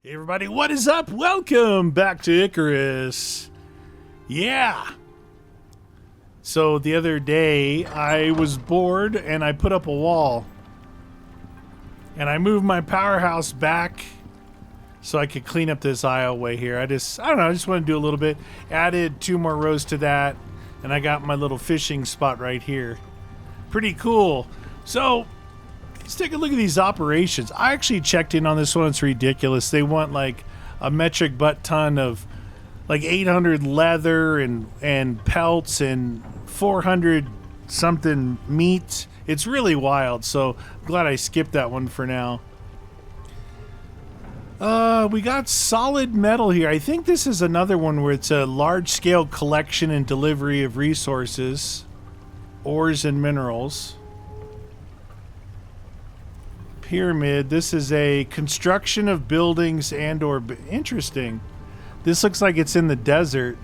Hey everybody, what is up? Welcome back to Icarus. Yeah. So the other day I was bored and I put up a wall. And I moved my powerhouse back so I could clean up this aisleway here. I don't know, I just want to do a little bit. Added 2 more rows to that, and I got my little fishing spot right here. Pretty cool. So let's take a look at these operations. I actually checked in on this one. It's ridiculous. They want like a metric butt ton of like 800 leather and pelts and 400 something meat. It's really wild. So I'm glad I skipped that one for now. We got solid metal here. I think this is another one where it's a large scale collection and delivery of resources, ores and minerals. Pyramid. This is a construction of buildings and or interesting. This looks like it's in the desert.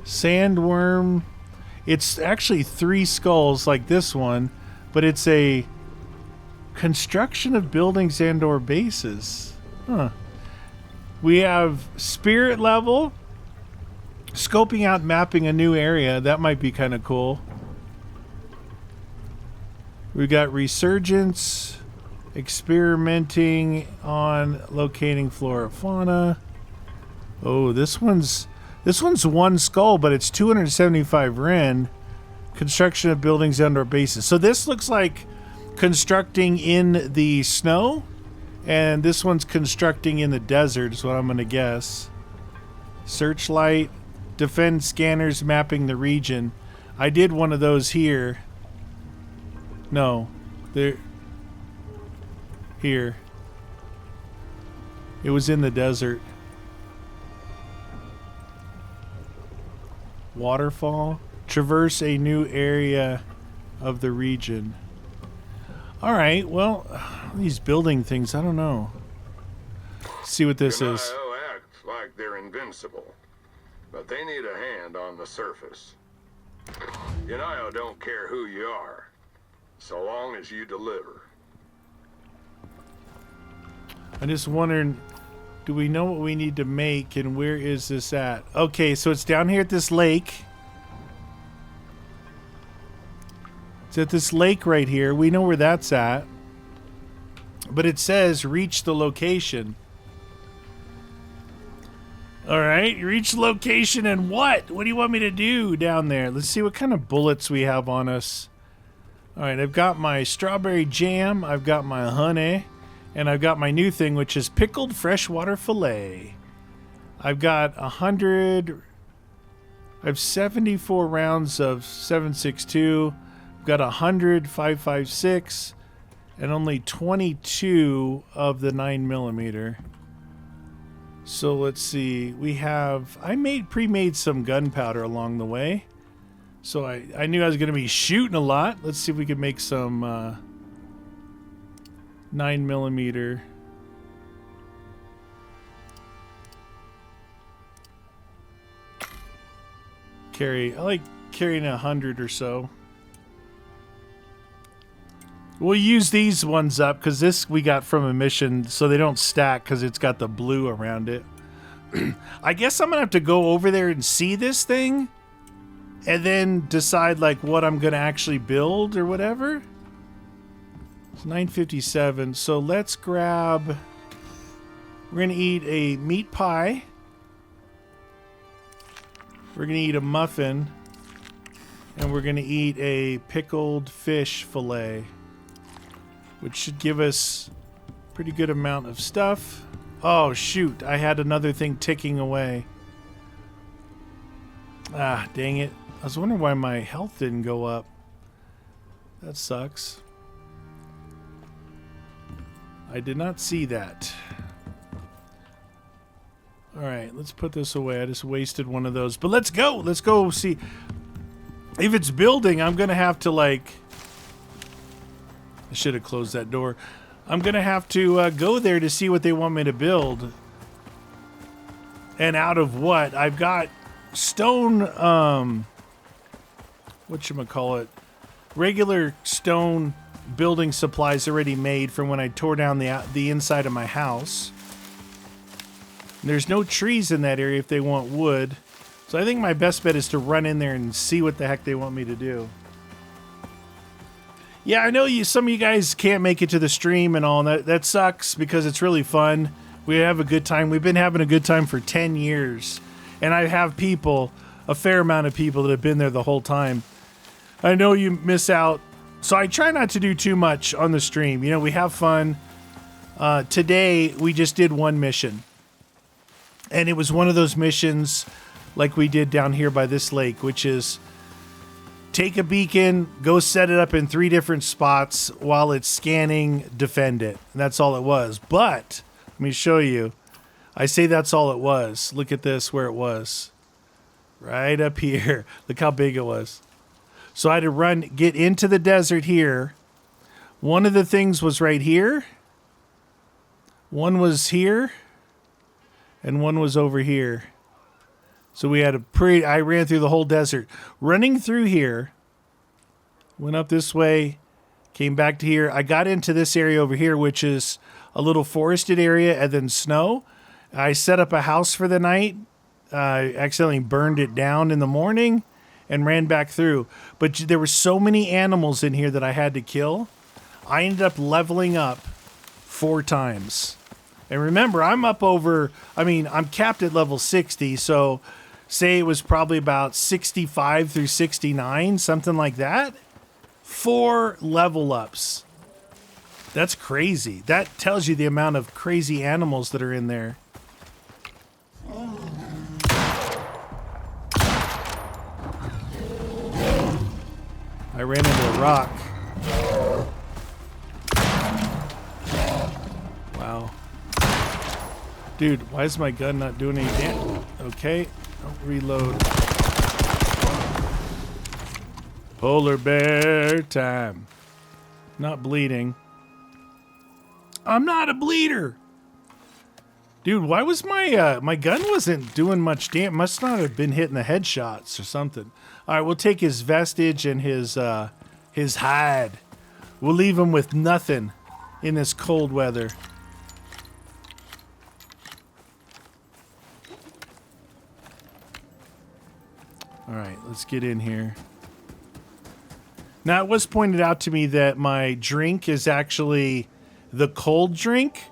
Sandworm. It's actually 3 skulls like this one, but it's a construction of buildings and or bases. Huh. We have spirit level. Scoping out mapping a new area. That might be kind of cool. We got resurgence, experimenting on locating flora fauna. Oh, this one's 1 skull, but it's 275 Ren. Construction of buildings and or bases. So this looks like constructing in the snow, and this one's constructing in the desert is what I'm gonna guess. Searchlight, defend scanners mapping the region. I did one of those here. No, there. Here. It was in the desert. Waterfall. Traverse a new area of the region. Alright, well, these building things, I don't know. Let's see what this is. Acts like they're invincible, but they need a hand on the surface. United don't care who you are, so long as you deliver. I'm just wondering, do we know what we need to make and where is this at? Okay, so it's down here at this lake. It's at this lake right here. We know where that's at. But it says reach the location. Alright, reach the location and what? What do you want me to do down there? Let's see what kind of bullets we have on us. Alright, I've got my strawberry jam, I've got my honey, and I've got my new thing, which is pickled freshwater fillet. I've got 100... I have 74 rounds of 7.62. I've got 100 5.56, and only 22 of the 9mm. So let's see. We have... I pre-made some gunpowder along the way. So I knew I was going to be shooting a lot. Let's see if we can make some 9mm. I like carrying 100 or so. We'll use these ones up because this we got from a mission, so they don't stack because it's got the blue around it. I guess I'm going to have to go over there and see this thing. And then decide like what I'm gonna actually build or whatever. It's 9:57, so let's grab. We're gonna eat a meat pie. We're gonna eat a muffin, and we're gonna eat a pickled fish fillet, which should give us a pretty good amount of stuff. Oh shoot! I had another thing ticking away. Ah, dang it. I was wondering why my health didn't go up. That sucks. I did not see that. Alright, let's put this away. I just wasted one of those. But let's go! Let's go see. If it's building, I'm gonna have to like... I should have closed that door. I'm gonna have to go there to see what they want me to build. And out of what? I've got stone... whatchamacallit, regular stone building supplies already made from when I tore down the inside of my house. There's no trees in that area if they want wood. So I think my best bet is to run in there and see what the heck they want me to do. Yeah, I know some of you guys can't make it to the stream and all, and that sucks because it's really fun. We have a good time. We've been having a good time for 10 years. And I have people, a fair amount of people that have been there the whole time. I know you miss out. So I try not to do too much on the stream. You know, we have fun. Today, we just did one mission. And it was one of those missions like we did down here by this lake, which is take a beacon, go set it up in 3 different spots while it's scanning, defend it. And that's all it was. But let me show you. I say that's all it was. Look at this, where it was. Right up here. Look how big it was. So I had to get into the desert here. One of the things was right here. One was here. And one was over here. So we had I ran through the whole desert. Running through here. Went up this way. Came back to here. I got into this area over here, which is a little forested area and then snow. I set up a house for the night. I accidentally burned it down in the morning and ran back through. But there were so many animals in here that I had to kill. I ended up leveling up 4 times. And remember, I'm capped at level 60, so say it was probably about 65 through 69, something like that. 4 level ups. That's crazy. That tells you the amount of crazy animals that are in there. I ran into a rock. Wow. Dude, why is my gun not doing any damage? Okay, I'll reload. Polar bear time. Not bleeding. I'm not a bleeder. Dude, why was my gun wasn't doing much damage? Must not have been hitting the headshots or something. All right, we'll take his vestige and his hide. We'll leave him with nothing in this cold weather. All right, let's get in here. Now, it was pointed out to me that my drink is actually the cold drink.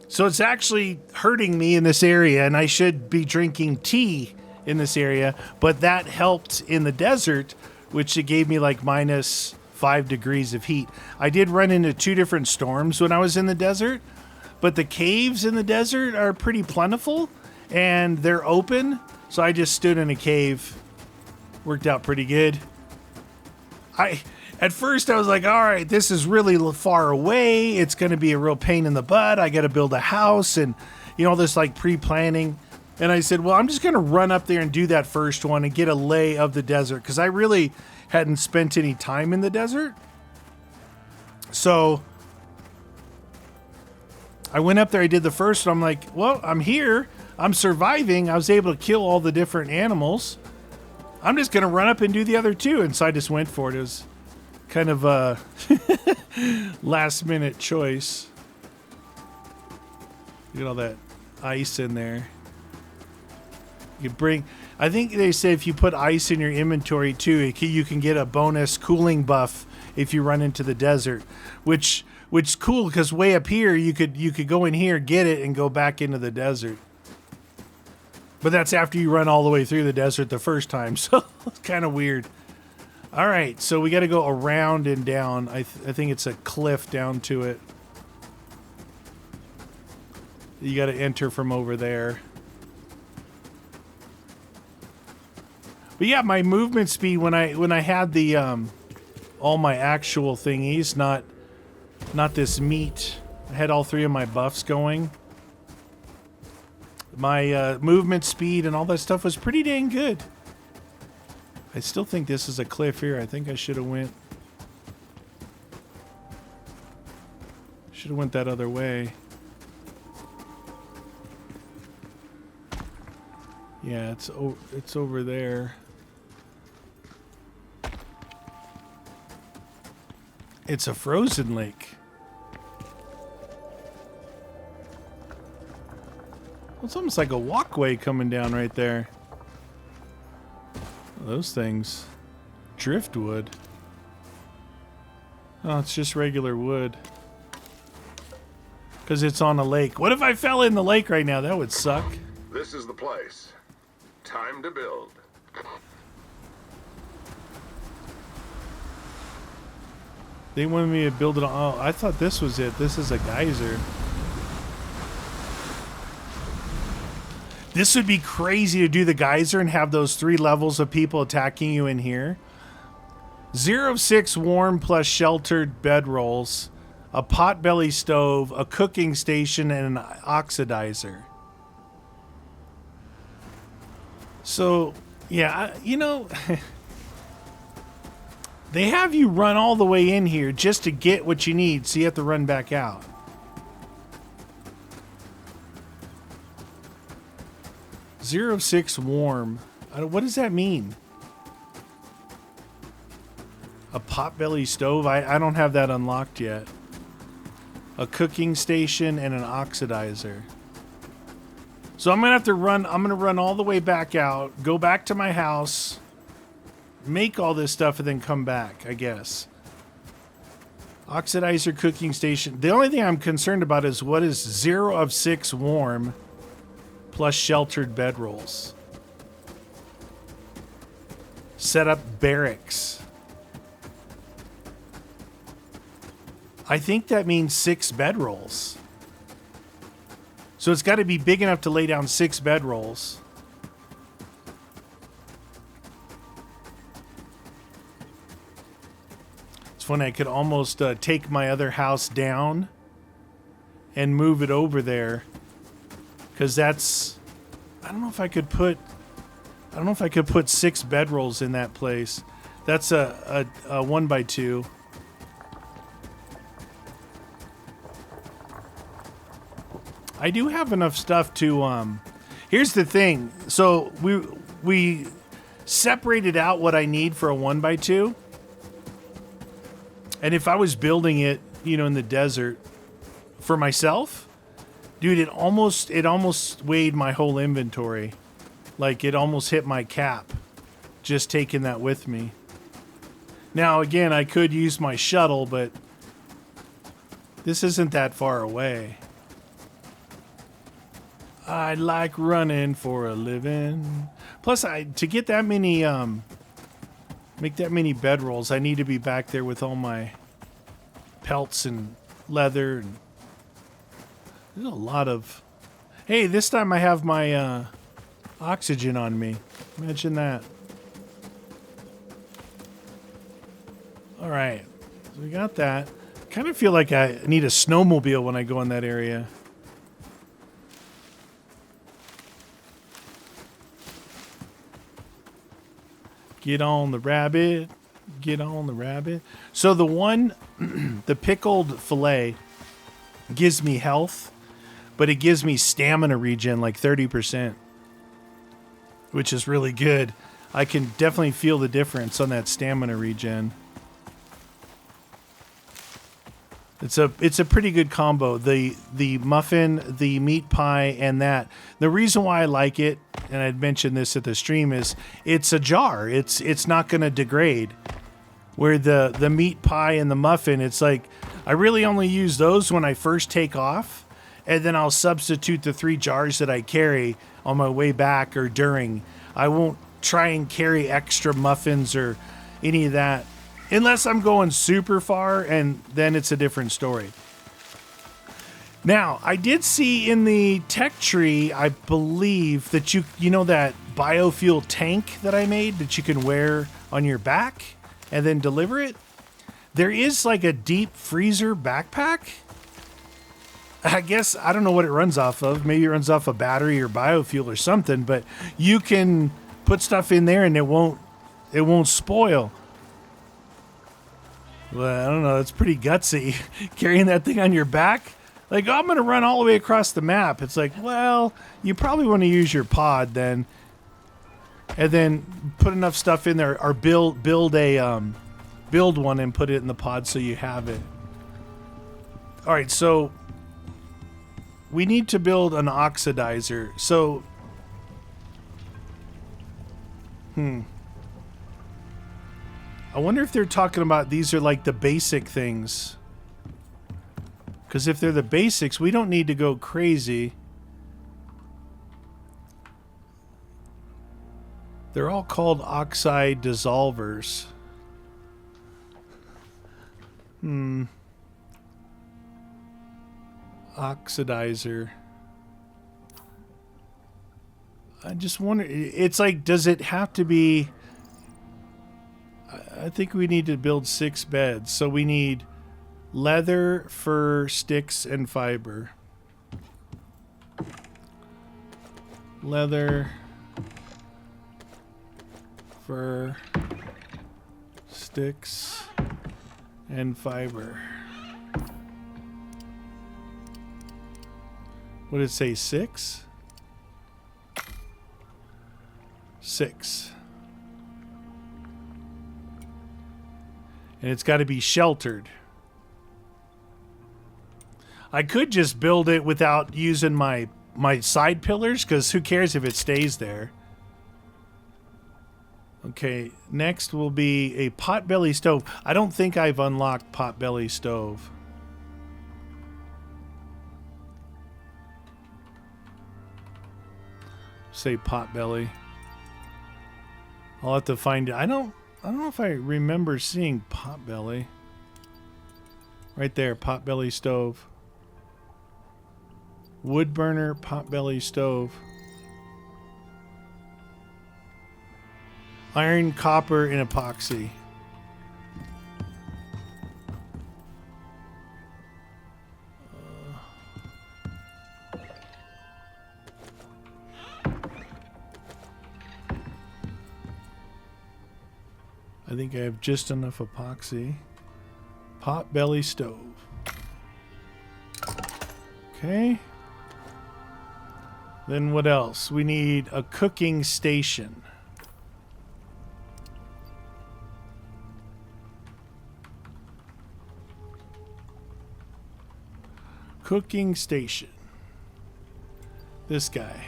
So it's actually hurting me in this area, and I should be drinking tea in this area. But that helped in the desert, which it gave me like minus 5 degrees of heat. I did run into 2 different storms when I was in the desert, but the caves in the desert are pretty plentiful, and they're open. So I just stood in a cave. Worked out pretty good. At first I was like, all right, this is really far away. It's going to be a real pain in the butt. I got to build a house and, all this like pre-planning. And I said, well, I'm just going to run up there and do that first one and get a lay of the desert, because I really hadn't spent any time in the desert. So I went up there. I did the first one. I'm like, well, I'm here. I'm surviving. I was able to kill all the different animals. I'm just going to run up and do the other 2. And so I just went for it. It was kind of a last minute choice. Get all that ice in there. I think they say if you put ice in your inventory too, you can get a bonus cooling buff if you run into the desert, which is cool because way up here you could go in here, get it, and go back into the desert. But that's after you run all the way through the desert the first time, so it's kind of weird. All right, so we got to go around and down. I think it's a cliff down to it. You got to enter from over there. But yeah, my movement speed when I had the all my actual thingies, not this meat. I had all 3 of my buffs going. My movement speed and all that stuff was pretty dang good. I still think this is a cliff here. I think I should have went that other way. Yeah, it's over there. It's a frozen lake. It's almost like a walkway coming down right there. Those things. Driftwood. Oh, it's just regular wood. Because it's on a lake. What if I fell in the lake right now? That would suck. This is the place. Time to build. They wanted me to build it on... Oh, I thought this was it. This is a geyser. This would be crazy to do the geyser and have those 3 levels of people attacking you in here. 0 of 6 warm plus sheltered bedrolls, a potbelly stove, a cooking station, and an oxidizer. So, yeah, you know, they have you run all the way in here just to get what you need, so you have to run back out. Zero of 6 warm. What does that mean? A potbelly stove? I don't have that unlocked yet. A cooking station and an oxidizer. So I'm gonna have to run. I'm gonna run all the way back out, go back to my house, make all this stuff, and then come back, I guess. Oxidizer, cooking station. The only thing I'm concerned about is what is 0 of 6 warm plus sheltered bedrolls. Set up barracks. I think that means 6 bedrolls. So it's got to be big enough to lay down 6 bedrolls. It's funny, I could almost take my other house down and move it over there. Because that's... I don't know if I could put 6 bedrolls in that place. That's a 1x2. I do have enough stuff to here's the thing. So we separated out what I need for a 1x2. And if I was building it, you know, in the desert for myself, dude, it almost weighed my whole inventory. Like it almost hit my cap just taking that with me. Now again, I could use my shuttle, but this isn't that far away. I like running for a living. Plus, to get that many, make that many bedrolls, I need to be back there with all my pelts and leather. And there's a lot of... Hey, this time I have my oxygen on me. Imagine that. All right, so we got that. Kind of feel like I need a snowmobile when I go in that area. Get on the rabbit. Get on the rabbit. So the one, the pickled filet gives me health, but it gives me stamina regen like 30%, which is really good. I can definitely feel the difference on that stamina regen. It's a pretty good combo. The muffin, the meat pie, and that. The reason why I like it, and I'd mentioned this at the stream, is it's a jar. It's not going to degrade. Where the meat pie and the muffin, it's like I really only use those when I first take off, and then I'll substitute the 3 jars that I carry on my way back or during. I won't try and carry extra muffins or any of that. Unless I'm going super far, and then it's a different story. Now, I did see in the tech tree, I believe, that you know that biofuel tank that I made that you can wear on your back and then deliver it? There is like a deep freezer backpack. I guess, I don't know what it runs off of. Maybe it runs off a battery or biofuel or something, but you can put stuff in there and it won't spoil. Well, I don't know. It's pretty gutsy carrying that thing on your back. Like, oh, I'm going to run all the way across the map. It's like, well, you probably want to use your pod then. And then put enough stuff in there or build a build one and put it in the pod so you have it. All right, so we need to build an oxidizer. So, I wonder if they're talking about these are like the basic things. Because if they're the basics, we don't need to go crazy. They're all called oxide dissolvers. Oxidizer. I just wonder, it's like, does it have to be... I think we need to build 6 beds. So we need leather, fur, sticks, and fiber. Leather, fur, sticks, and fiber. What did it say, 6? 6. And it's got to be sheltered. I could just build it without using my side pillars, because who cares if it stays there. Okay, next will be a potbelly stove. I don't think I've unlocked potbelly stove. Say potbelly. I'll have to find it. I don't know if I remember seeing potbelly. Right there, potbelly stove. Wood burner, potbelly stove. Iron, copper, and epoxy. I think I have just enough epoxy. Potbelly stove. Okay. Then what else? We need a cooking station. Cooking station. This guy.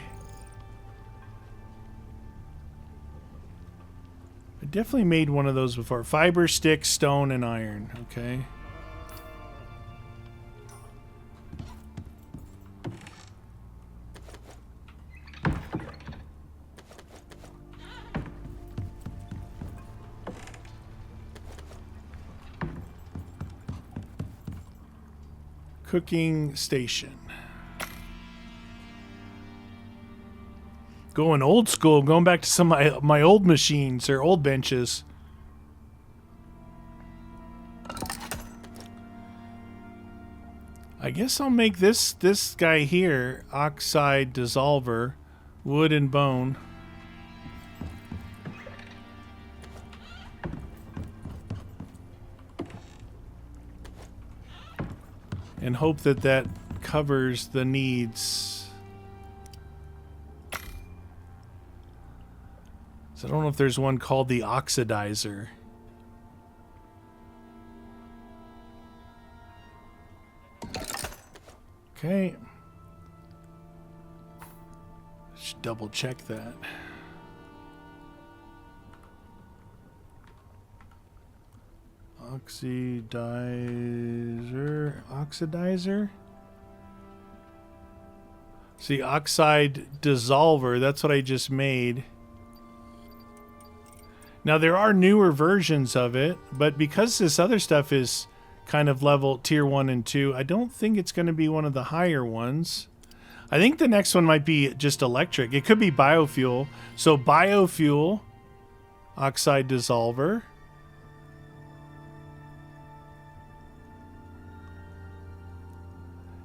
I definitely made one of those before. Fiber, stick, stone, and iron. Okay. Cooking station. Going old school, going back to some of my old machines or old benches. I guess I'll make this guy here, oxide dissolver, wood and bone. And hope that that covers the needs. So I don't know if there's one called the oxidizer. Okay. Should double check that. Oxidizer. See, oxide dissolver, that's what I just made. Now there are newer versions of it, but because this other stuff is kind of level tier 1 and 2, I don't think it's going to be one of the higher ones. I think the next one might be just electric. It could be biofuel. So biofuel, oxide dissolver.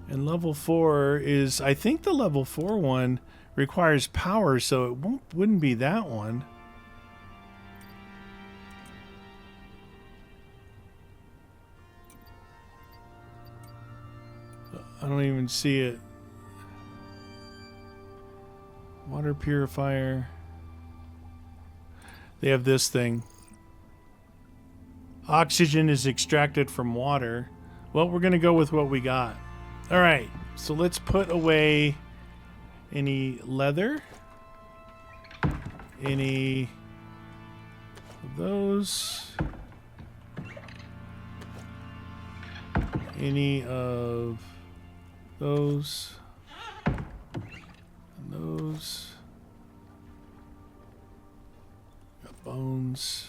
And level 4 is, I think the level 4 one requires power, so it wouldn't be that one. I don't even see it. Water purifier. They have this thing. Oxygen is extracted from water. Well, we're going to go with what we got. All right, so let's put away any leather. Any of those. Any of those. And those. Got bones.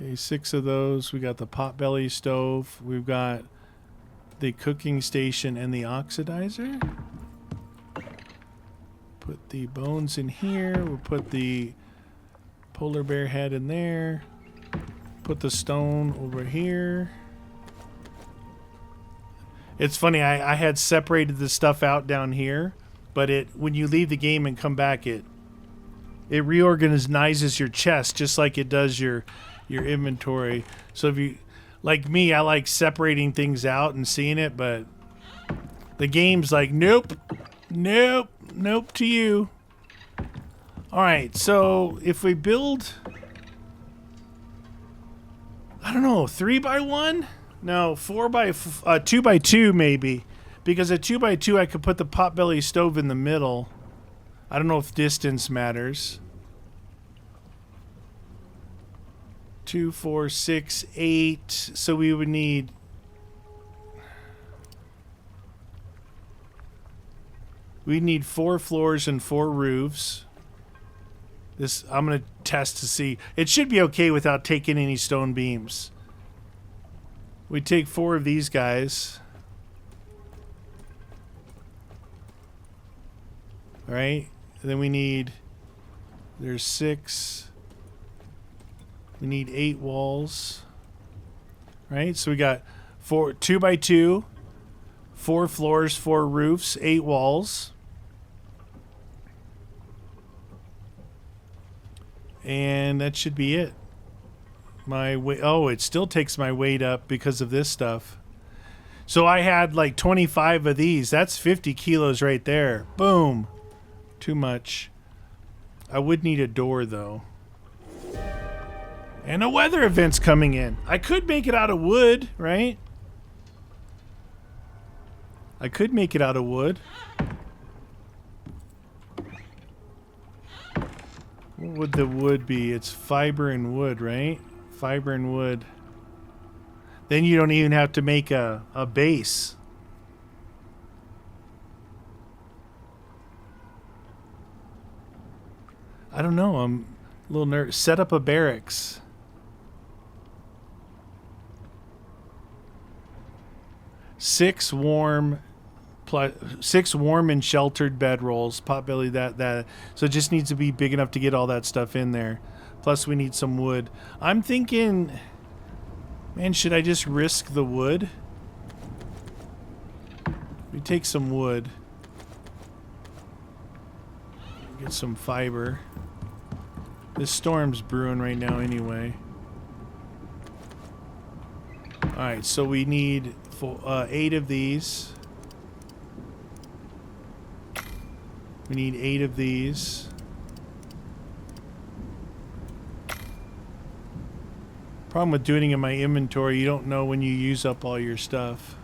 Okay, 6 of those. We got the potbelly stove. We've got the cooking station and the oxidizer. Put the bones in here. We'll put the polar bear head in there. Put the stone over here. It's funny, I had separated the stuff out down here, but when you leave the game and come back, it reorganizes your chest just like it does your inventory. So if you, like me, I like separating things out and seeing it, but the game's like, nope, nope, nope to you. All right, so if we build, I don't know, 3x1? No, 2x2 maybe, because a 2x2 I could put the potbelly stove in the middle. I don't know if distance matters. 2, 4, 6, 8. So we would need. We need 4 floors and 4 roofs. This I'm gonna test to see. It should be okay without taking any stone beams. We take 4 of these guys. All right, and then we need. There's 6. We need 8 walls. Right? So we got 2x2, 4 floors, 4 roofs, 8 walls. And that should be it. My weight. Oh, it still takes my weight up because of this stuff. So I had like 25 of these. That's 50 kilos right there. Boom. Too much. I would need a door though. And a weather event's coming in. I could make it out of wood, right? I could make it out of wood. What would the wood be? It's fiber and wood, right? Fiber and wood. Then you don't even have to make a base. I don't know. I'm a little nervous. Set up a barracks. 6 warm and sheltered bedrolls. Potbelly that. So it just needs to be big enough to get all that stuff in there. Plus we need some wood. I'm thinking, man, should I just risk the wood? We take some wood. Get some fiber. This storm's brewing right now anyway. Alright, so we need 8 of these. We need 8 of these. Problem with doing it in my inventory, you don't know when you use up all your stuff.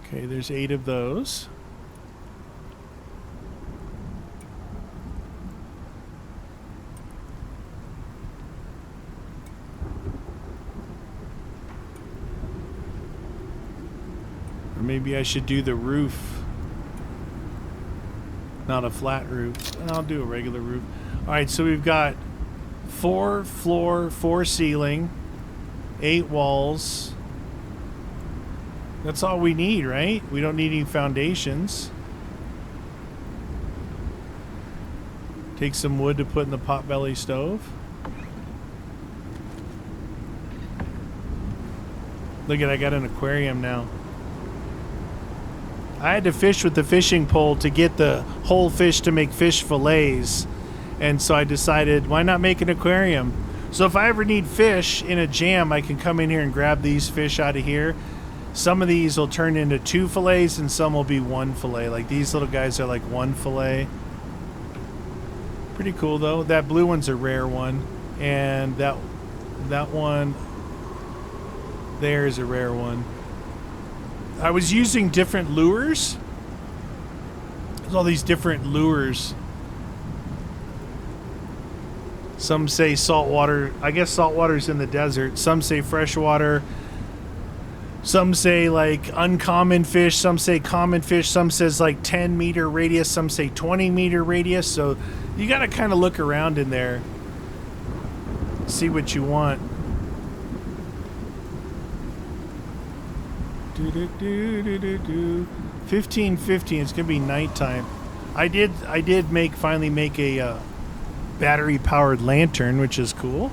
Okay, there's 8 of those. Or maybe I should do the roof. Not a flat roof. I'll do a regular roof. Alright, so we've got 4 floor, 4 ceiling, 8 walls. That's all we need, right? We don't need any foundations. Take some wood to put in the potbelly stove. Look at, I got an aquarium now. I had to fish with the fishing pole to get the whole fish to make fish fillets. And so I decided, why not make an aquarium? So if I ever need fish in a jam, I can come in here and grab these fish out of here. Some of these will turn into 2 fillets and some will be 1 fillet. Like these little guys are like 1 fillet. Pretty cool though. That blue one's a rare one. And that one there is a rare one. I was using different lures. There's all these different lures. Some say saltwater. I guess saltwater's in the desert. Some say freshwater. Some say like uncommon fish. Some say common fish. Some says like 10-meter radius. Some say 20-meter radius. So you got to kind of look around in there. See what you want. 15:15. It's gonna be nighttime. I did finally make a battery powered lantern, which is cool.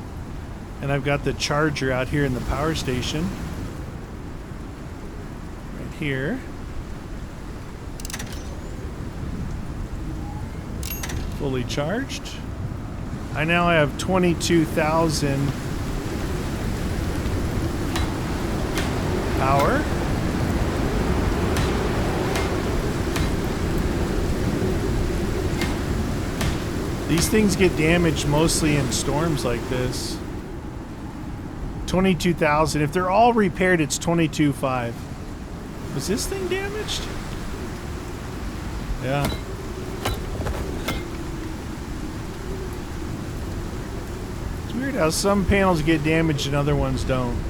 And I've got the charger out here in the power station. Right here. Fully charged. I now have 22,000 power. These things get damaged mostly in storms like this. 22,000. If they're all repaired, it's 22.5. Was this thing damaged? Yeah. It's weird how some panels get damaged and other ones don't.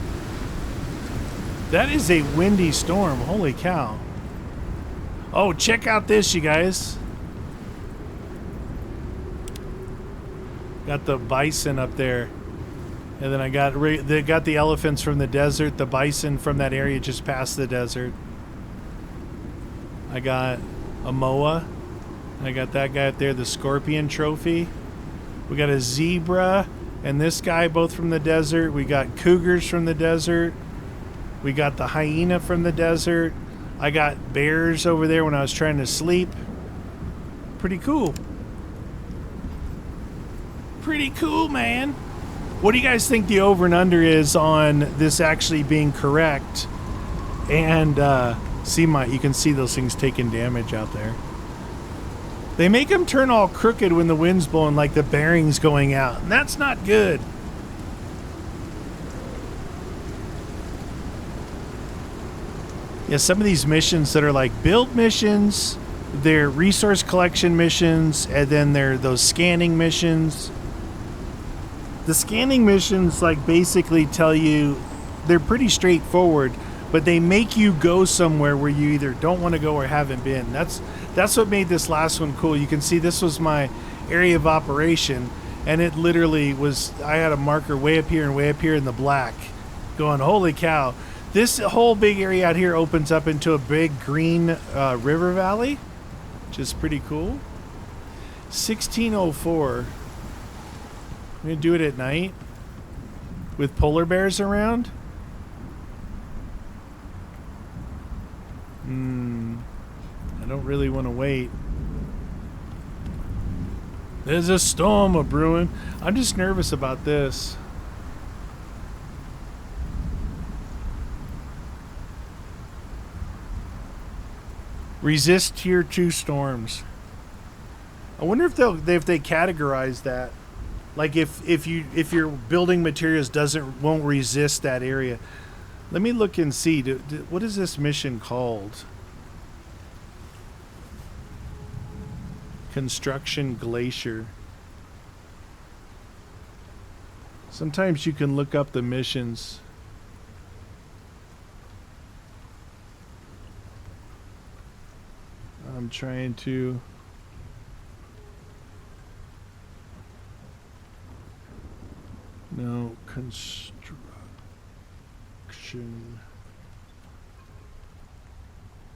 That is a windy storm. Holy cow. Oh, check out this, you guys. Got the bison up there. And then I got the elephants from the desert, the bison from that area just past the desert. I got a moa. I got that guy up there, the scorpion trophy. We got a zebra and this guy both from the desert. We got cougars from the desert. We got the hyena from the desert. I got bears over there when I was trying to sleep. Pretty cool. Pretty cool, man. What do you guys think the over and under is on this actually being correct? And you can see those things taking damage out there. They make them turn all crooked when the wind's blowing, like the bearings going out, and that's not good. Yeah, some of these missions that are like build missions, they're resource collection missions, and then they're those scanning missions. The scanning missions like basically tell you, they're pretty straightforward, but they make you go somewhere where you either don't want to go or haven't been. That's what made this last one cool. You can see this was my area of operation, and it literally was, I had a marker way up here and way up here in the black going, holy cow. This whole big area out here opens up into a big green river valley, which is pretty cool. 1604. I'm going to do it at night with polar bears around. I don't really want to wait. There's a storm a brewing. I'm just nervous about this. Resist tier 2 storms. I wonder if they categorize that. Like if your building materials won't resist that area. Let me look and see. What is this mission called? Construction Glacier. Sometimes you can look up the missions. I'm trying to... No, construction.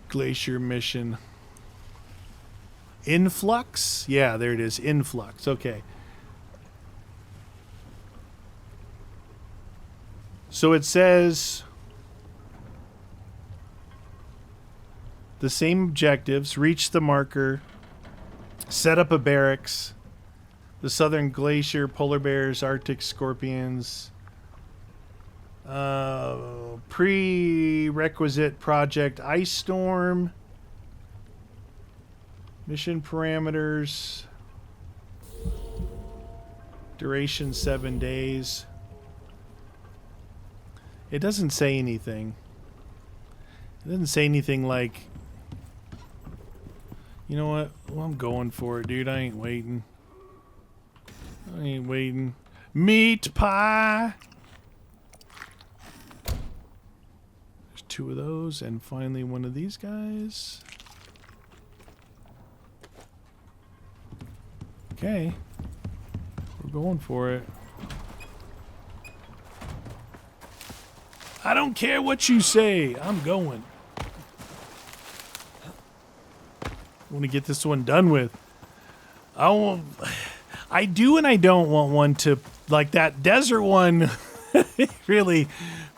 Glacier mission. Influx? Yeah, there it is. Influx. Okay. So it says the same objectives, reach the marker, set up a barracks, The Southern Glacier, polar bears, Arctic scorpions. Prerequisite project, ice storm. Mission parameters. Duration 7 days. It doesn't say anything. It doesn't say anything like, you know what? Well, I'm going for it, dude. I ain't waiting. I ain't waiting. Meat pie! There's 2 of those, and finally one of these guys. Okay. We're going for it. I don't care what you say. I'm going. I want to get this one done with. I do and I don't want one to, like that desert one really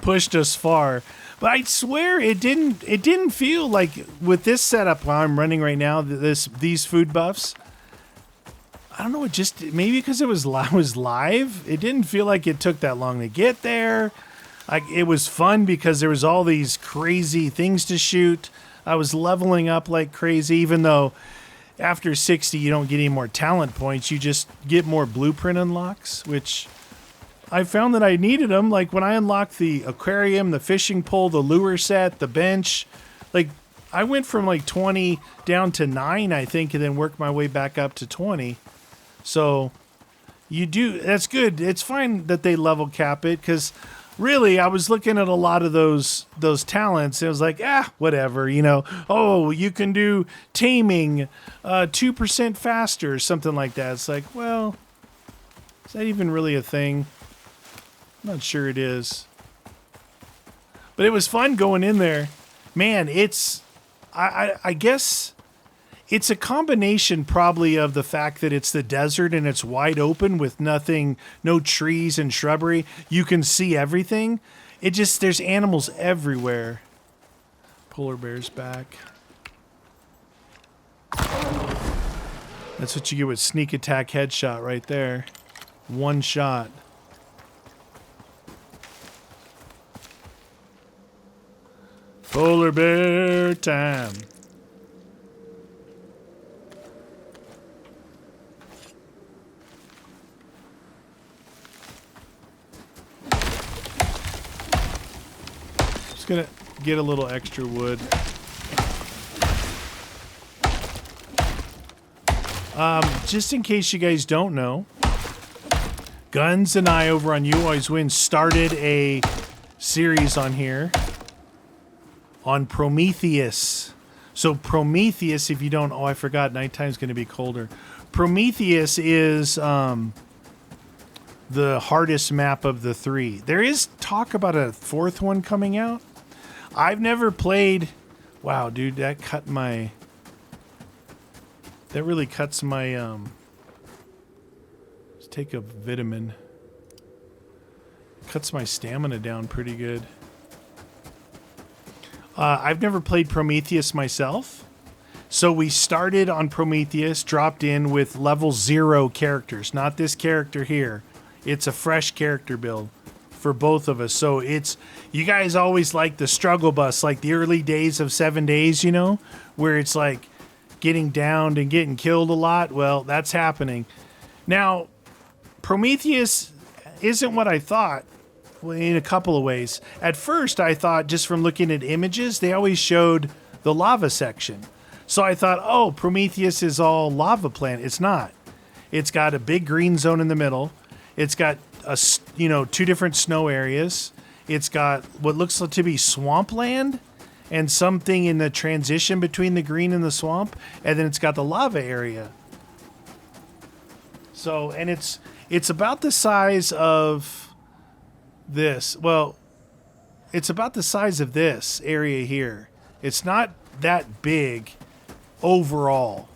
pushed us far. But I swear it didn't feel like with this setup I'm running right now, these food buffs. I don't know, it just maybe because it was live, it didn't feel like it took that long to get there. Like it was fun because there was all these crazy things to shoot. I was leveling up like crazy, even though after 60 you don't get any more talent points. You just get more blueprint unlocks, which I found that I needed them. Like when I unlocked the aquarium, the fishing pole, the lure set, the bench, like I went from like 20 down to 9, I think, and then worked my way back up to 20. So you do, that's good. It's fine that they level cap it, because really I was looking at a lot of those talents. It was like, whatever, you know. Oh, you can do taming 2% faster or something like that. It's like, well, is that even really a thing? I'm not sure it is. But it was fun going in there. Man, it's, I guess it's a combination probably of the fact that it's the desert and it's wide open with nothing, no trees and shrubbery. You can see everything. It just, there's animals everywhere. Polar bear's back. That's what you get with sneak attack headshot right there. One shot. Polar bear time. Just gonna get a little extra wood. Just in case you guys don't know, Guns and I over on You Always Win started a series on here on Prometheus. So Prometheus, if you don't, I forgot, nighttime's going to be colder. Prometheus is the hardest map of the 3. There is talk about a 4th one coming out. I've never played. Wow, dude, that cut my. That really cuts my. Let's take a vitamin. Cuts my stamina down pretty good. I've never played Prometheus myself. So we started on Prometheus, dropped in with level 0 characters. Not this character here. It's a fresh character build for both of us. So it's, you guys always like the struggle bus, like the early days of 7 days, you know, where it's like getting downed and getting killed a lot. Well, that's happening. Now, Prometheus isn't what I thought in a couple of ways. At first, I thought, just from looking at images, they always showed the lava section. So I thought, oh, Prometheus is all lava planet. It's not. It's got a big green zone in the middle. It's got 2 different snow areas. It's got what looks to be swampland and something in the transition between the green and the swamp, and then it's got the lava area. So, and it's about the size of this. Well, it's about the size of this area here. It's not that big overall.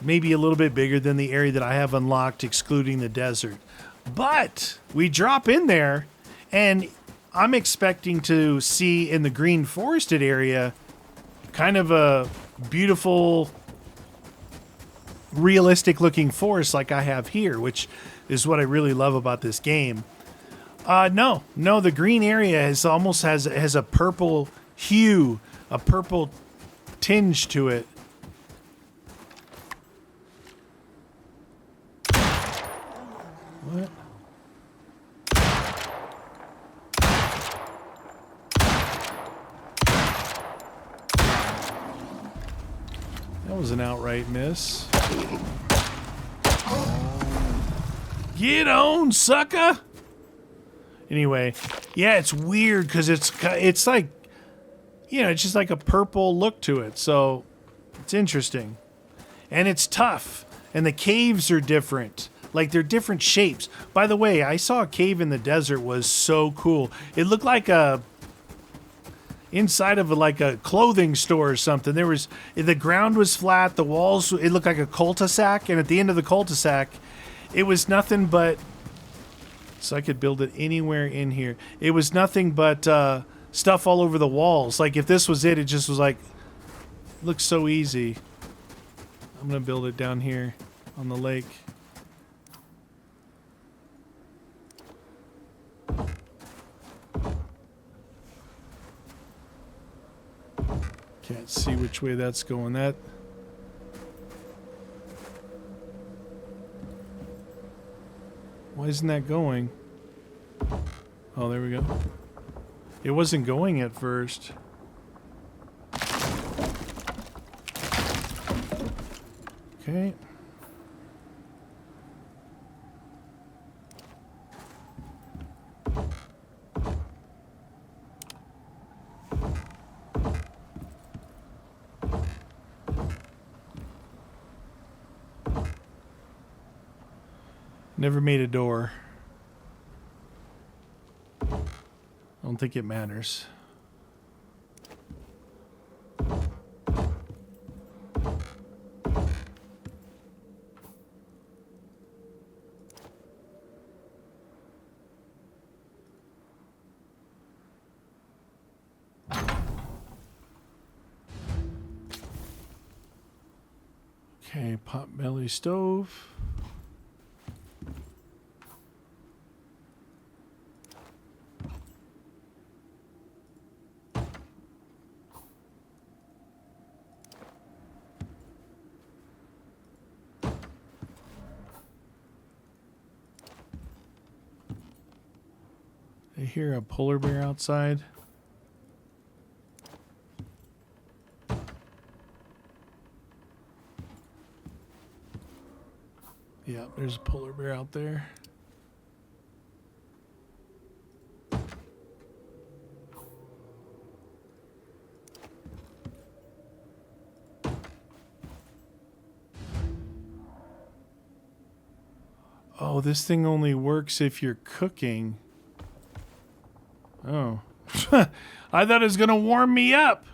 Maybe a little bit bigger than the area that I have unlocked, excluding the desert. But we drop in there, and I'm expecting to see in the green forested area kind of a beautiful realistic looking forest like I have here, which is what I really love about this game. No, the green area has a purple hue, a purple tinge to it. What? That was an outright miss. Get on, sucker! Anyway, yeah, it's weird because it's like, you know, it's just like a purple look to it. So it's interesting. And it's tough. And the caves are different. Like, they're different shapes. By the way, I saw a cave in the desert was so cool. It looked like inside of like a clothing store or something. The ground was flat, the walls, it looked like a cul-de-sac, and at the end of the cul-de-sac, it was nothing but, so I could build it anywhere in here. It was nothing but stuff all over the walls. Like, if this was it, it just was like, looks so easy. I'm gonna build it down here on the lake. Can't see which way that's going. Why isn't that going? Oh, there we go. It wasn't going at first. Okay. Never made a door. I don't think it matters. Okay, potbelly stove. I hear a polar bear outside. Yeah, there's a polar bear out there. Oh, this thing only works if you're cooking. Oh. I thought it was going to warm me up.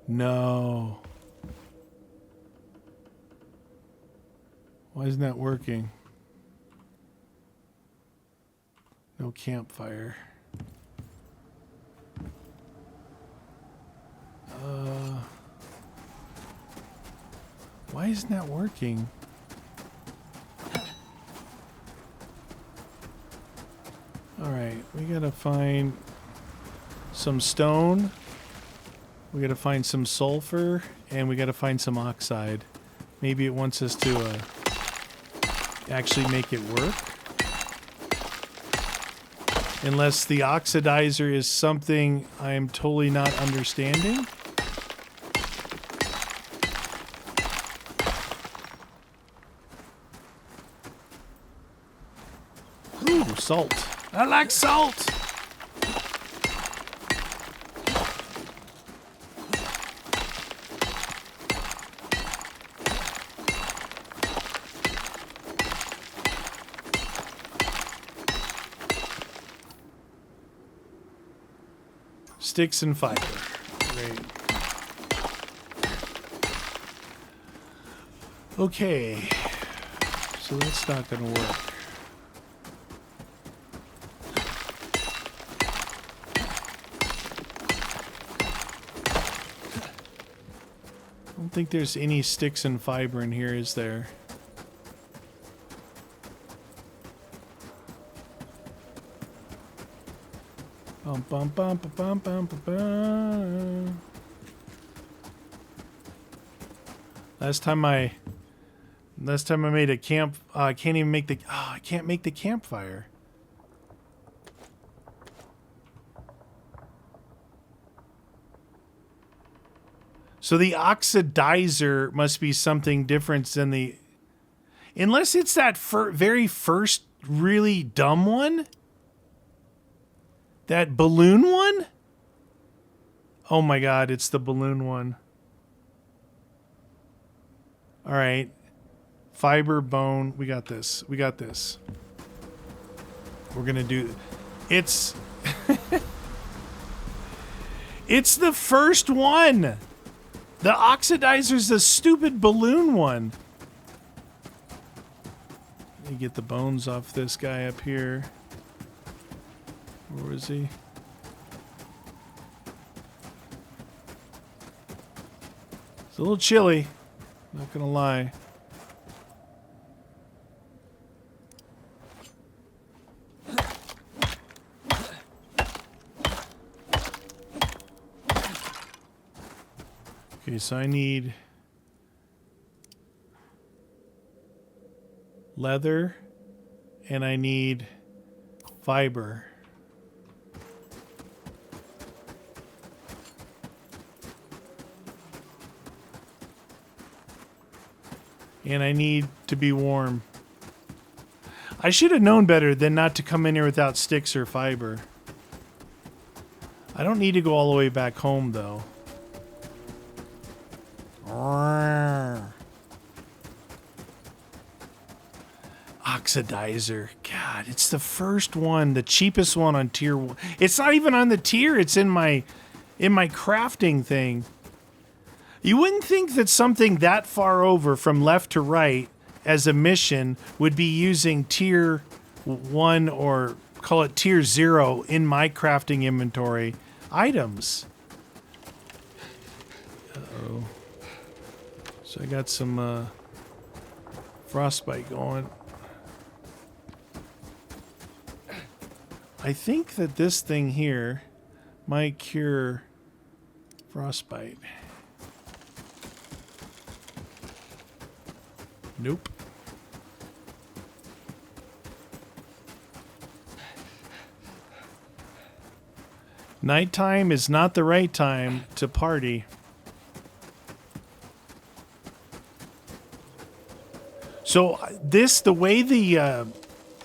No. Why isn't that working? No campfire. Why isn't that working? Alright, we gotta find some stone. We gotta find some sulfur. And we gotta find some oxide. Maybe it wants us to actually make it work. Unless the oxidizer is something I am totally not understanding. Ooh, salt. I like salt! Sticks and fiber. Great. Okay. So that's not going to work. I don't think there's any sticks and fiber in here, is there? Bum bum bum bum bum bum bum. Last time I made a camp. I can't even make the. Oh, I can't make the campfire. So the oxidizer must be something different than the. Unless it's that very first really dumb one. That balloon one? Oh my god, it's the balloon one. Alright. Fiber, bone. We got this. We got this. We're gonna do... It's... It's the first one! The oxidizer's the stupid balloon one. Let me get the bones off this guy up here. Where is he? It's a little chilly, not gonna lie. Okay, so I need leather and I need fiber. And I need to be warm. I should have known better than not to come in here without sticks or fiber. I don't need to go all the way back home, though. Oxidizer. God, it's the first one, the cheapest one on tier 1. It's not even on the tier, it's in my crafting thing. You wouldn't think that something that far over from left to right as a mission would be using tier 1 or call it tier 0 in my crafting inventory items. Uh-oh. So I got some frostbite going. I think that this thing here might cure frostbite. Nope. Nighttime is not the right time to party. So the way the,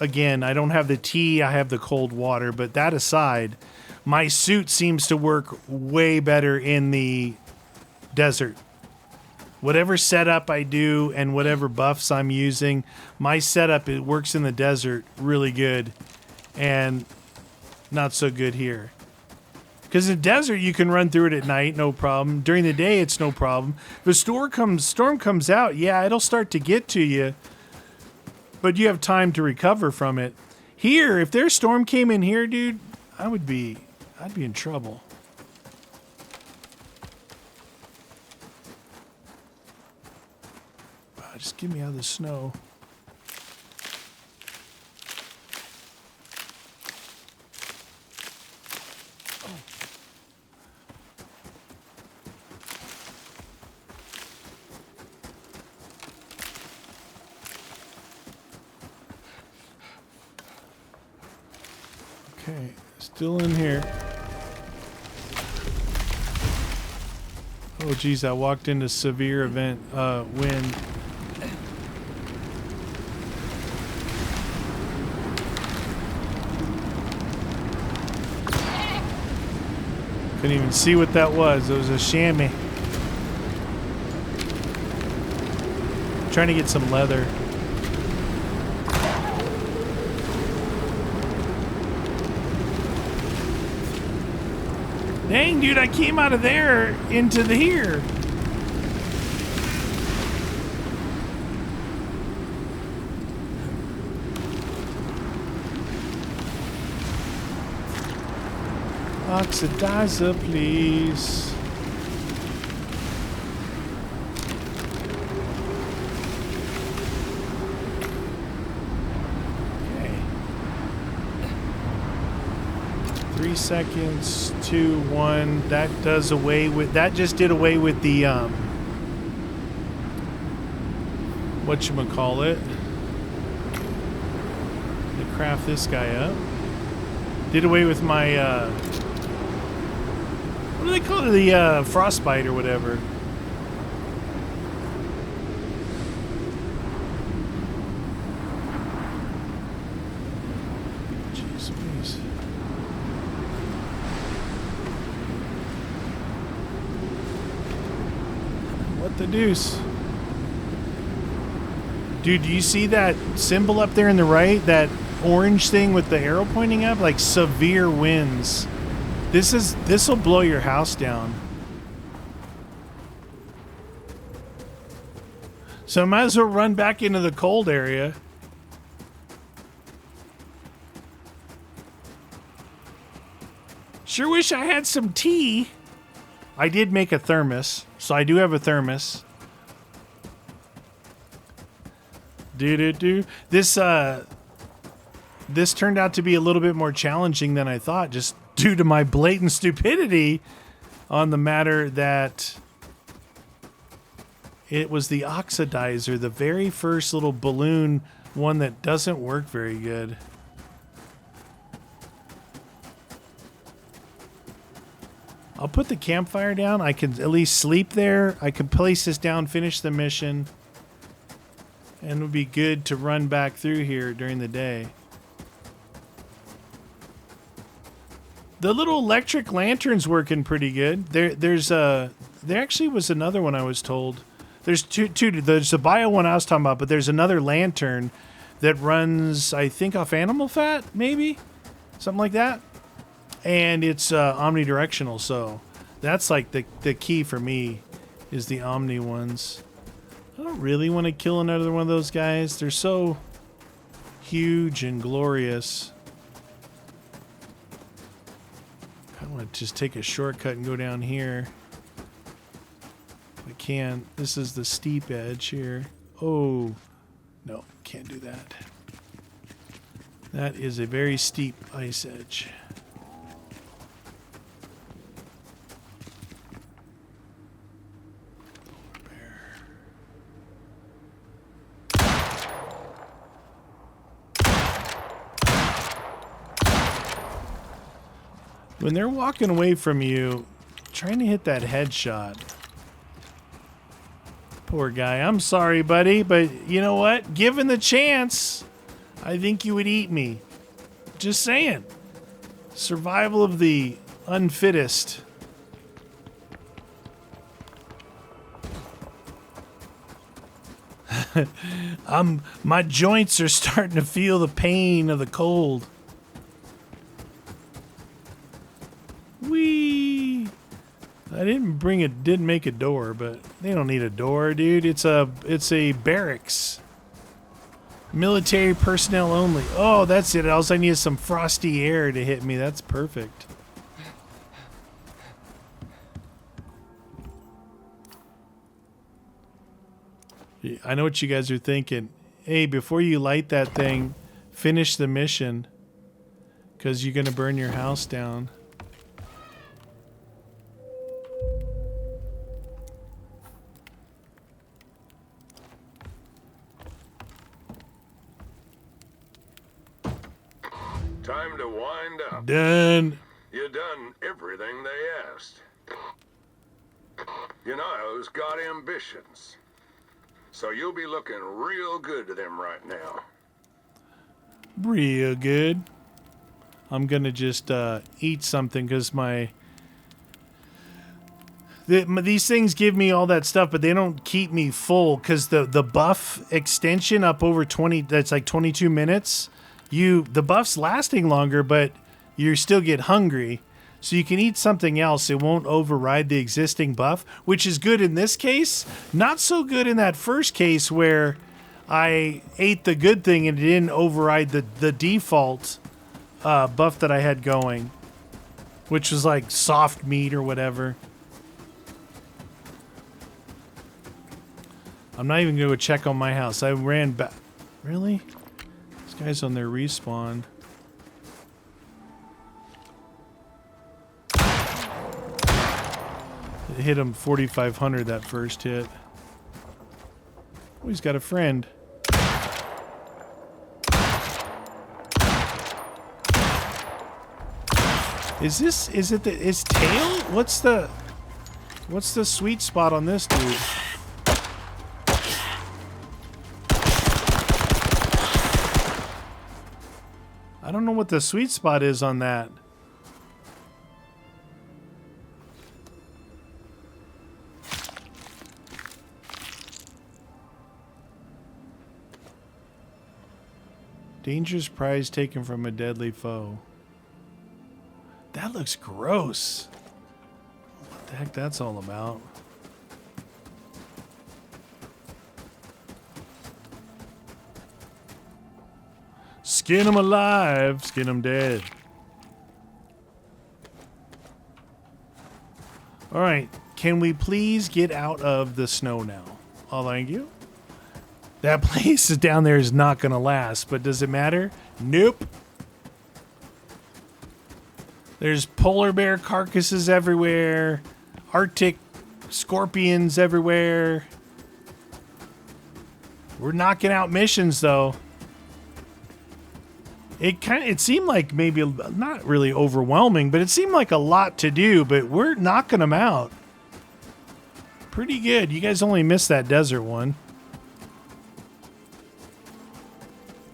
again, I don't have the tea, I have the cold water, but that aside, my suit seems to work way better in the desert. Whatever setup I do and whatever buffs I'm using, my setup, it works in the desert really good and not so good here. Because in the desert, you can run through it at night, no problem. During the day, it's no problem. If a storm comes out, yeah, it'll start to get to you, but you have time to recover from it. Here, if their storm came in here, dude, I'd be in trouble. Just get me out of the snow. Okay, still in here. Oh geez, I walked into severe event wind. Couldn't even see what that was. It was a chamois. I'm trying to get some leather. Dang, dude, I came out of there into the here. Oxidizer, please. Okay. 3 seconds, 2, 1. That does away with... That just did away with the, whatchamacallit. To craft this guy up. Did away with my, what do they call it? The, frostbite or whatever. Jeez, please. What the deuce? Dude, do you see that symbol up there in the right? That orange thing with the arrow pointing up? Like severe winds. This will blow your house down. So I might as well run back into the cold area. Sure wish I had some tea. I did make a thermos, so I do have a thermos. This turned out to be a little bit more challenging than I thought, just due to my blatant stupidity on the matter that it was the oxidizer, the very first little balloon one that doesn't work very good. I'll put the campfire down. I can at least sleep there. I can place this down, finish the mission. And it would be good to run back through here during the day. The little electric lantern's working pretty good. There actually was another one I was told. There's two. There's the bio one I was talking about, but there's another lantern that runs, I think, off animal fat, maybe? Something like that. And it's omnidirectional, so that's like the key for me is the omni ones. I don't really want to kill another one of those guys. They're so huge and glorious. I want to just take a shortcut and go down here. I can't. This is the steep edge here. Oh, no, can't do that. That is a very steep ice edge. When they're walking away from you, trying to hit that headshot. Poor guy. I'm sorry, buddy, but you know what? Given the chance, I think you would eat me. Just saying. Survival of the unfittest. My joints are starting to feel the pain of the cold. Whee! I didn't make a door, but they don't need a door, dude. It's a barracks. Military personnel only. Oh, that's it. All I need is some frosty air to hit me. That's perfect. I know what you guys are thinking. Hey, before you light that thing, finish the mission, because you're going to burn your house down. Time to wind up. Done. You done everything they asked. Unia's got ambitions. So you'll be looking real good to them right now. Real good. I'm gonna just eat something because these things give me all that stuff, but they don't keep me full because the buff extension up over 20. That's like 22 minutes. The buff's lasting longer, but you still get hungry. So you can eat something else. It won't override the existing buff, which is good in this case. Not so good in that first case where I ate the good thing and it didn't override the default buff that I had going. which was like soft meat or whatever. I'm not even going to go check on my house. I ran back. Really? This guy's on their respawn. It hit him 4,500 that first hit. Oh, he's got a friend. Is it his tail? What's the sweet spot on this dude? I don't know what the sweet spot is on that. Dangerous prize taken from a deadly foe. That looks gross. What the heck that's all about? Skin them alive, skin them dead. All right, can we please get out of the snow now? Oh, thank you. That place down there is not going to last, but does it matter? Nope. There's polar bear carcasses everywhere, Arctic scorpions everywhere. We're knocking out missions, though. It seemed like maybe not really overwhelming, but it seemed like a lot to do, but we're knocking them out. Pretty good. You guys only missed that desert one.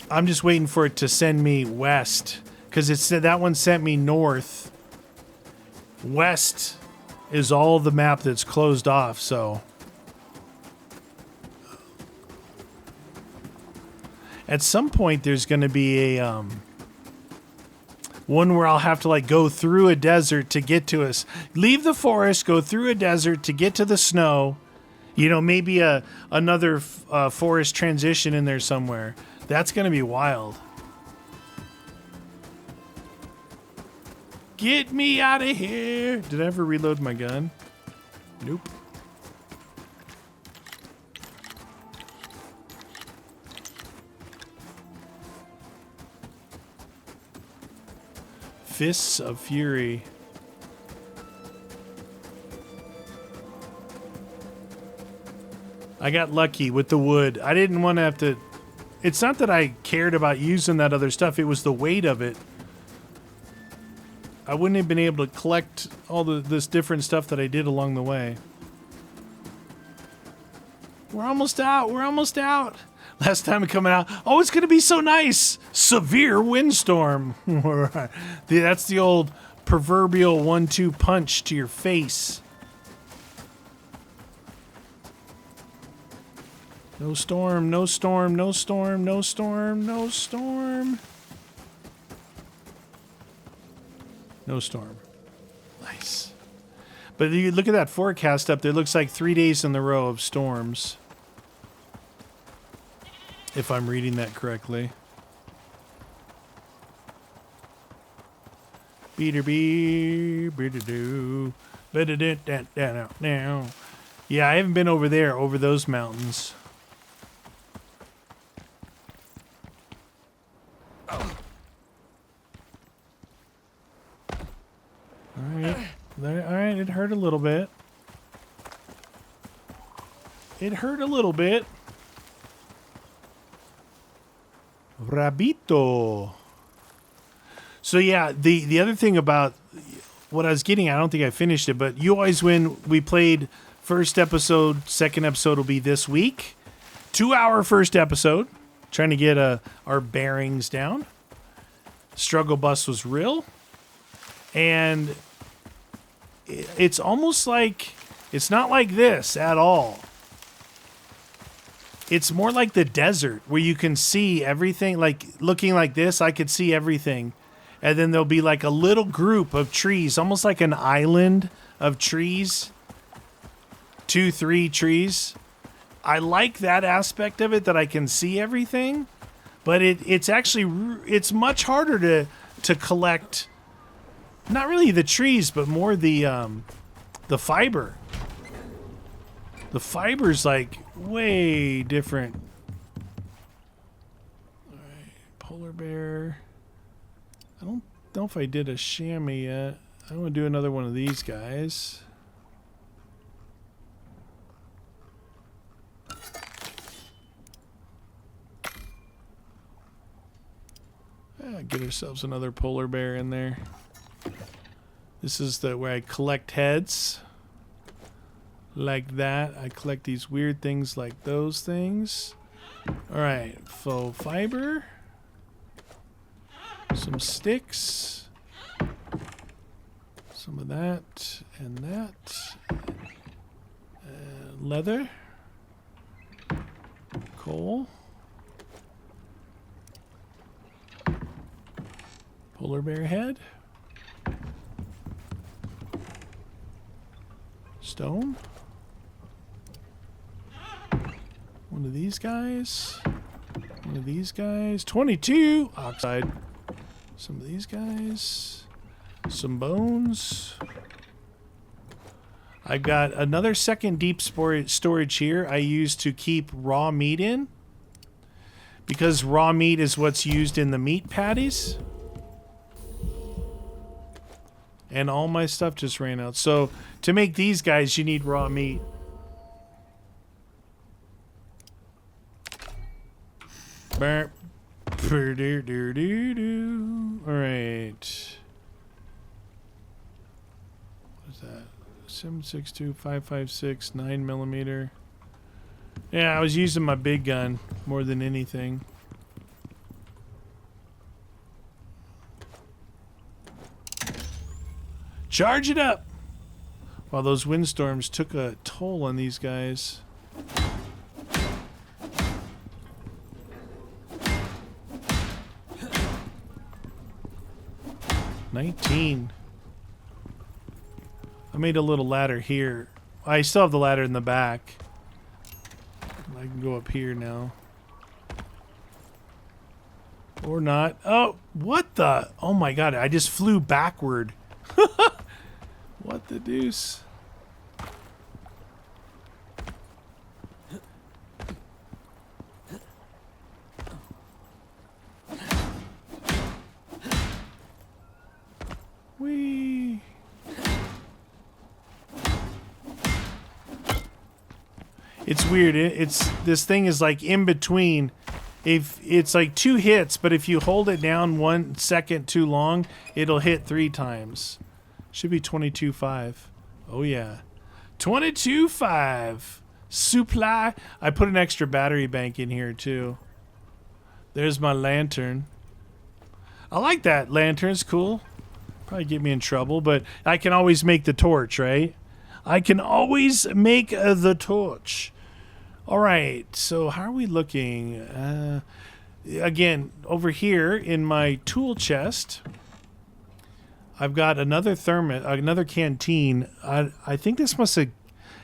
I'm just waiting for it to send me west, because it said that one sent me north. West is all the map that's closed off, so at some point there's going to be a one where I'll have to like go through a desert to get to us. Leave the forest, go through a desert to get to the snow. You know, maybe another forest transition in there somewhere. That's going to be wild. Get me out of here. Did I ever reload my gun? Nope. Fists of Fury. I got lucky with the wood. I didn't want to have to... It's not that I cared about using that other stuff. It was the weight of it. I wouldn't have been able to collect all this different stuff that I did along the way. We're almost out. We're almost out. Last time coming out. Oh, it's going to be so nice. Severe windstorm. That's the old proverbial 1-2 punch to your face. No storm, no storm, no storm, no storm, no storm. No storm. Nice. But you look at that forecast up there. It looks like 3 days in a row of storms. If I'm reading that correctly. Beater bee, beater do, better that now. Yeah, I haven't been over there, over those mountains. Alright, it hurt a little bit. It hurt a little bit. Rabito. So yeah, the other thing about what I was getting, I don't think I finished it, but you always win. We played first episode, second episode will be this week. 2-hour first episode. Trying to get our bearings down. Struggle bus was real. And it's almost like, it's not like this at all. It's more like the desert where you can see everything, like looking like this, I could see everything. And then there'll be like a little group of trees, almost like an island of trees. 2-3 trees. I like that aspect of it, that I can see everything. But it's actually, it's much harder to collect Not really the trees, but more the fiber. The fiber's like way different. All right, polar bear. I don't know if I did a chamois yet. I want to do another one of these guys. Get ourselves another polar bear in there. This is the where I collect heads. Like that. I collect these weird things like those things. Alright, faux fiber. Some sticks. Some of that and that. Leather. Coal. Polar bear head. Stone. One of these guys. One of these guys. 22! Oxide. Some of these guys. Some bones. I've got another second deep storage here I use to keep raw meat in. Because raw meat is what's used in the meat patties. And all my stuff just ran out. So to make these guys, you need raw meat. Alright. 7.62, 5.56, 9mm. Yeah, I was using my big gun more than anything. Charge it up! Wow, those windstorms took a toll on these guys. $19. I made a little ladder here. I still have the ladder in the back. I can go up here now. Or not. Oh, what the? Oh my god, I just flew backward. What the deuce? Whee! It's weird. This thing is like in between. If it's like 2 hits, but if you hold it down 1 second too long, it'll hit 3 times. Should be 22.5. Oh yeah, 22.5 supply. I put an extra battery bank in here too. There's my lantern. I like that lantern. It's cool. Probably get me in trouble, but I can always make the torch, right? I can always make the torch. All right, so how are we looking? Again, over here in my tool chest, I've got another thermos, another canteen. I think this must have...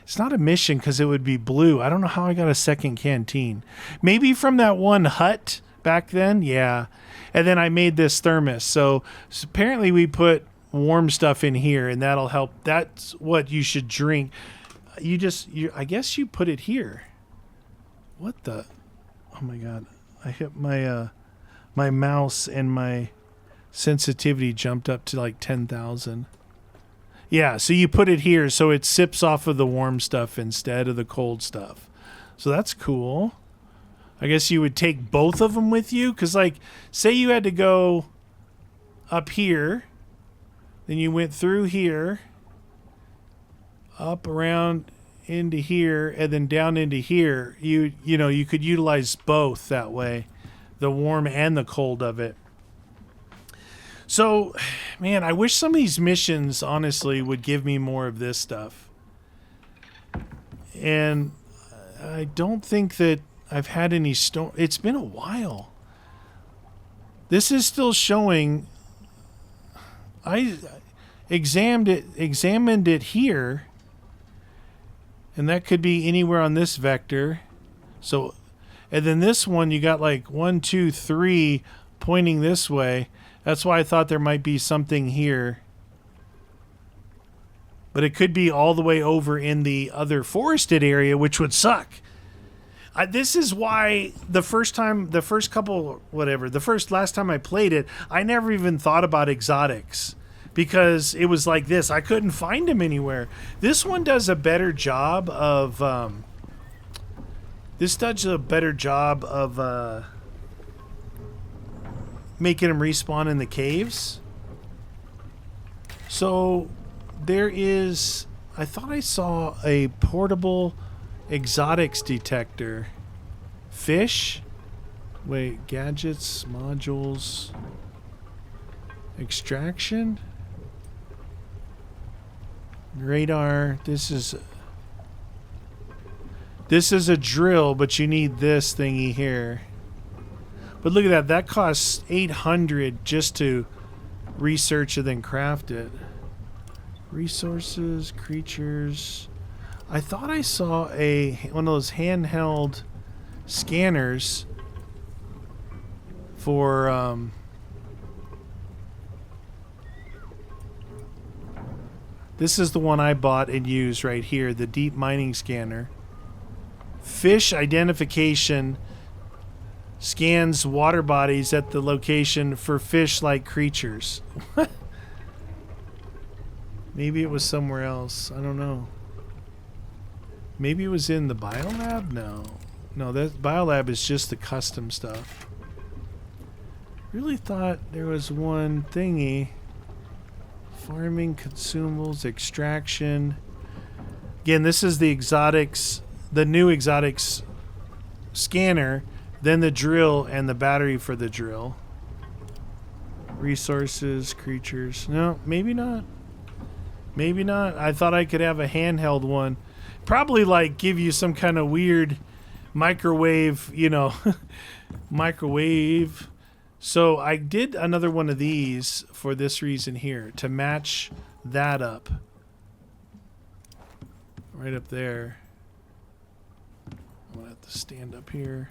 It's not a mission because it would be blue. I don't know how I got a second canteen. Maybe from that one hut back then? Yeah. And then I made this thermos. So apparently we put warm stuff in here, and that'll help. That's what you should drink. I guess you put it here. What the? Oh my god! I hit my my mouse, and my sensitivity jumped up to like 10,000. Yeah, so you put it here, so it sips off of the warm stuff instead of the cold stuff. So that's cool. I guess you would take both of them with you, because like, say you had to go up here, then you went through here, up around into here, and then down into here. You know, you could utilize both that way, the warm and the cold of it. So, man, I wish some of these missions, honestly, would give me more of this stuff. And I don't think that I've had any stone. It's been a while. This is still showing. I examined it here, and that could be anywhere on this vector. So, and then this one, you got like 1, 2, 3 pointing this way. That's why I thought there might be something here. But it could be all the way over in the other forested area, which would suck. This is why last time I played it, I never even thought about exotics. Because it was like this. I couldn't find them anywhere. This one does a better job of... making them respawn in the caves. So there is... I thought I saw a portable exotics detector. Fish? Wait, gadgets, modules... Extraction? Radar. This is a drill, but you need this thingy here. But look at that. That costs 800 just to research and then craft it. Resources, creatures. I thought I saw one of those handheld scanners for this is the one I bought and used right here, the deep mining scanner. Fish identification scans water bodies at the location for fish-like creatures. What? Maybe it was somewhere else. I don't know. Maybe it was in the biolab? No. No, that biolab is just the custom stuff. Really thought there was one thingy. Farming, consumables, extraction. Again, this is the exotics, the new exotics scanner, then the drill and the battery for the drill. Resources, creatures. No, maybe not. Maybe not. I thought I could have a handheld one. Probably like give you some kind of weird microwave, microwave. So I did another one of these for this reason here, to match that up. Right up there. I'm going to have to stand up here.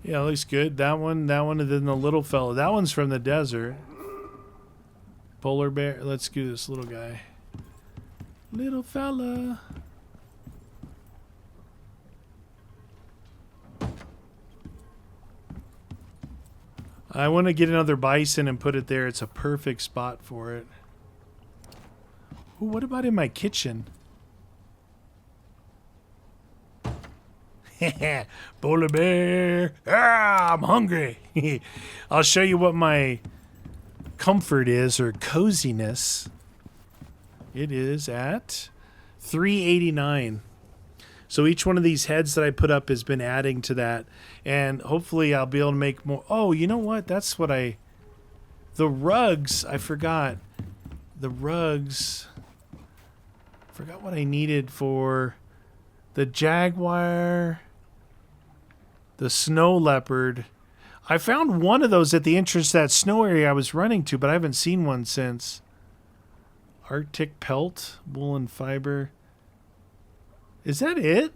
Yeah, it looks good. That one, and then the little fella. That one's from the desert. Polar bear. Let's do this little guy. Little fella. I want to get another bison and put it there. It's a perfect spot for it. Ooh, what about in my kitchen? Polar bear. Ah, I'm hungry. I'll show you what my comfort is, or coziness. It is at 389. So each one of these heads that I put up has been adding to that. And hopefully I'll be able to make more. Oh, you know what? That's what the rugs, I forgot. The rugs. Forgot what I needed for the jaguar, the snow leopard. I found one of those at the entrance to that snow area I was running to, but I haven't seen one since. Arctic pelt, woolen fiber. Is that it?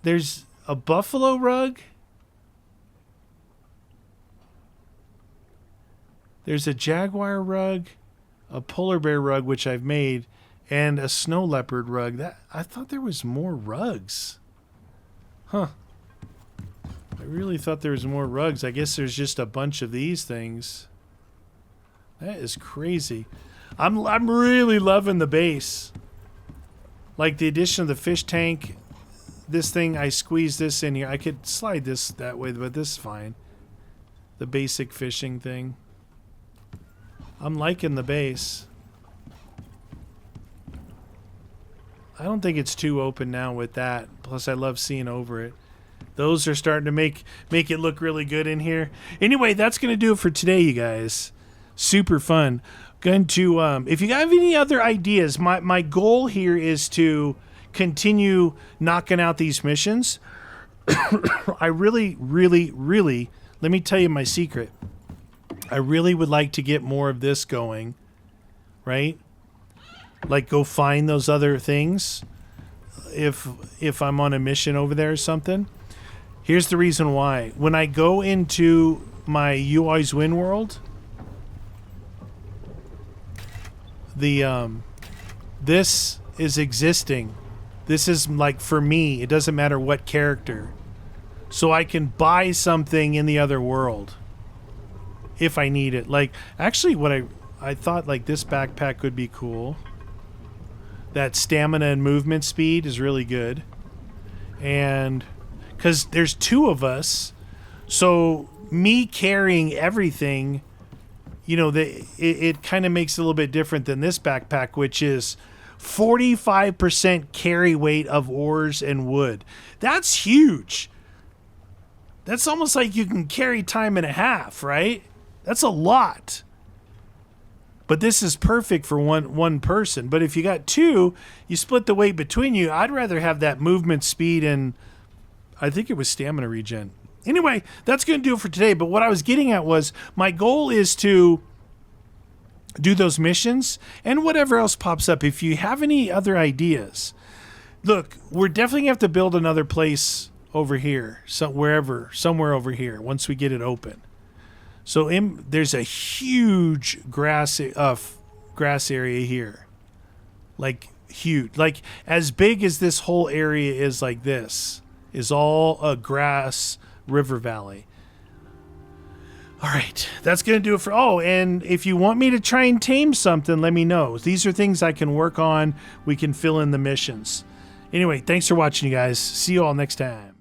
There's a buffalo rug. There's a jaguar rug, a polar bear rug, which I've made, and a snow leopard rug. I thought there was more rugs. Huh. I really thought there was more rugs. I guess there's just a bunch of these things. That is crazy. I'm really loving the base. Like the addition of the fish tank. This thing, I squeeze this in here. I could slide this that way, but this is fine. The basic fishing thing. I'm liking the base. I don't think it's too open now with that. Plus, I love seeing over it. Those are starting to make it look really good in here. Anyway, that's going to do it for today, you guys. Super fun. Going to, if you have any other ideas, my goal here is to continue knocking out these missions. I really, let me tell you my secret. I really would like to get more of this going, right? Like go find those other things if I'm on a mission over there or something. Here's the reason why. When I go into my You Always Win world, this is existing. This is like for me. It doesn't matter what character. So I can buy something in the other world if I need it. Like, actually, what I thought, like, this backpack would be cool. That stamina and movement speed is really good. And because there's 2 of us, so me carrying everything, you know, it kind of makes it a little bit different than this backpack, which is 45% carry weight of ores and wood. That's huge. That's almost like you can carry time and a half, right? That's a lot. But this is perfect for one person. But if you got 2, you split the weight between you. I'd rather have that movement speed and I think it was stamina regen. Anyway, that's going to do it for today. But what I was getting at was my goal is to do those missions and whatever else pops up. If you have any other ideas, look, we're definitely going to have to build another place over here, somewhere over here once we get it open. So there's a huge grass area here, like huge, like as big as this whole area is. Like this is all a grass river valley. All right, that's gonna do it for. Oh, and if you want me to try and tame something, let me know. These are things I can work on. We can fill in the missions. Anyway, thanks for watching, you guys. See you all next time.